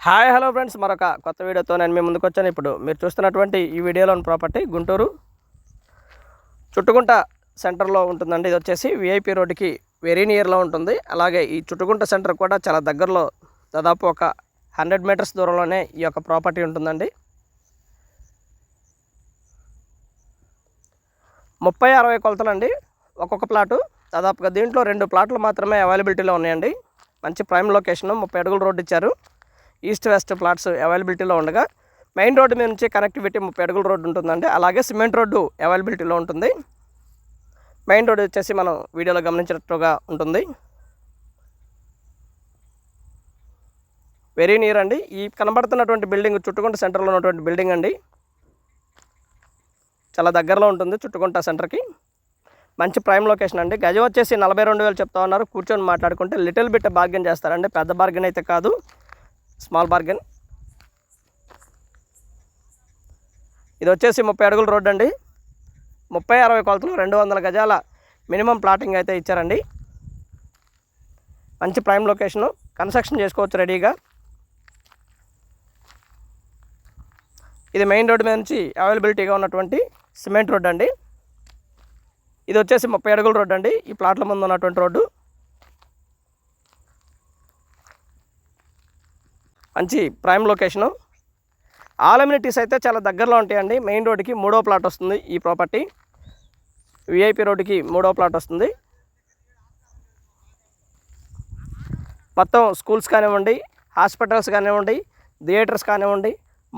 Hi hello friends, మరొక కొత్త వీడియోతో నేను మీ ముందుకు వచ్చాను. ఇప్పుడు మీరు చూస్తున్నటువంటి ఈ వీడియోలోని ప్రాపర్టీ గుంటూరు చుట్టుకుంట సెంటర్లో ఉంటుందండి. ఇది వచ్చేసి విఐపి రోడ్డుకి వెరీ నియర్లో ఉంటుంది. అలాగే ఈ చుట్టుకుంట సెంటర్ కూడా చాలా దగ్గరలో, దాదాపు ఒక 100 మీటర్స్ దూరంలోనే ఈ యొక్క ప్రాపర్టీ ఉంటుందండి. 30-60 కొలతలండి ఒక్కొక్క ప్లాటు. దాదాపుగా దీంట్లో 2 ప్లాట్లు మాత్రమే అవైలబిలిటీలో ఉన్నాయండి. మంచి ప్రైమ్ లొకేషన్, 30 అడుగుల రోడ్డు ఇచ్చారు. ఈస్ట్ వెస్ట్ ప్లాట్స్ అవైలబిలిటీలో ఉండగా మెయిన్ రోడ్డు మీద నుంచి కనెక్టివిటీ 30 అడుగుల రోడ్డు ఉంటుందండి. అలాగే సిమెంట్ రోడ్డు అవైలబిలిటీలో ఉంటుంది. మెయిన్ రోడ్డు వచ్చేసి మనం వీడియోలో గమనించినట్టుగా ఉంటుంది. వెరీ నియర్ అండి. ఈ కనబడుతున్నటువంటి బిల్డింగ్ చుట్టుకుంట సెంటర్లో ఉన్నటువంటి బిల్డింగ్ అండి. చాలా దగ్గరలో ఉంటుంది చుట్టుకుంట సెంటర్కి. మంచి ప్రైమ్ లొకేషన్ అండి. గజం వచ్చేసి 42,000 చెప్తా ఉన్నారు. కూర్చొని మాట్లాడుకుంటే లిటిల్ బిట్ బార్గెన్ చేస్తారండి. పెద్ద బార్గెన్ అయితే కాదు, స్మాల్ బార్గెన్. ఇది వచ్చేసి 30 అడుగుల రోడ్ అండి. 30-60 కొలతలు, 200 గజాల మినిమం ప్లాటింగ్ అయితే ఇచ్చారండి. మంచి ప్రైమ్ లొకేషను, కన్స్ట్రక్షన్ చేసుకోవచ్చు రెడీగా. ఇది మెయిన్ రోడ్డు మీద నుంచి అవైలబిలిటీగా ఉన్నటువంటి సిమెంట్ రోడ్ అండి. ఇది వచ్చేసి 30 అడుగుల రోడ్ అండి. ఈ ప్లాట్ల ముందు ఉన్నటువంటి రోడ్డు. మంచి ప్రైమ్ లొకేషను. ఆల్ అమ్యూనిటీస్ అయితే చాలా దగ్గరలో ఉంటాయండి. మెయిన్ రోడ్డుకి 3వ ప్లాట్ వస్తుంది ఈ ప్రాపర్టీ. విఐపి రోడ్డుకి 3వ ప్లాట్ వస్తుంది. మొత్తం స్కూల్స్ కానివ్వండి, హాస్పిటల్స్ కానివ్వండి, థియేటర్స్ కానివ్వండి,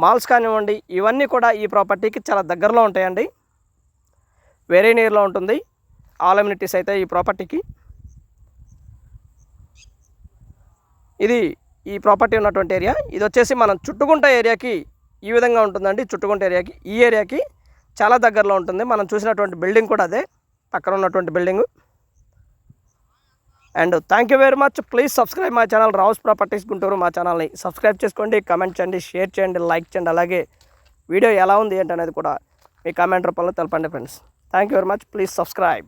మాల్స్ కానివ్వండి, ఇవన్నీ కూడా ఈ ప్రాపర్టీకి చాలా దగ్గరలో ఉంటాయండి. వెరీ నియర్లో ఉంటుంది ఆల్ అమ్యూనిటీస్ అయితే ఈ ప్రాపర్టీకి. ఇది ఈ ప్రాపర్టీ ఉన్నటువంటి ఏరియా. ఇది వచ్చేసి మనం చుట్టుకుంట ఏరియాకి ఈ విధంగా ఉంటుందండి. చుట్టుకుంట ఏరియాకి, ఈ ఏరియాకి చాలా దగ్గరలో ఉంటుంది. మనం చూసినటువంటి బిల్డింగ్ కూడా అదే, పక్కన ఉన్నటువంటి building. And thank you very much. Please subscribe my channel Rao's properties Guntur. మా ఛానల్ని సబ్స్క్రైబ్ చేసుకోండి, కామెంట్ చేయండి, షేర్ చేయండి, లైక్ చేయండి. అలాగే వీడియో ఎలా ఉంది ఏంటనేది కూడా మీ కామెంట్ రూపంలో తెలపండి friends. Thank you very much. Please subscribe.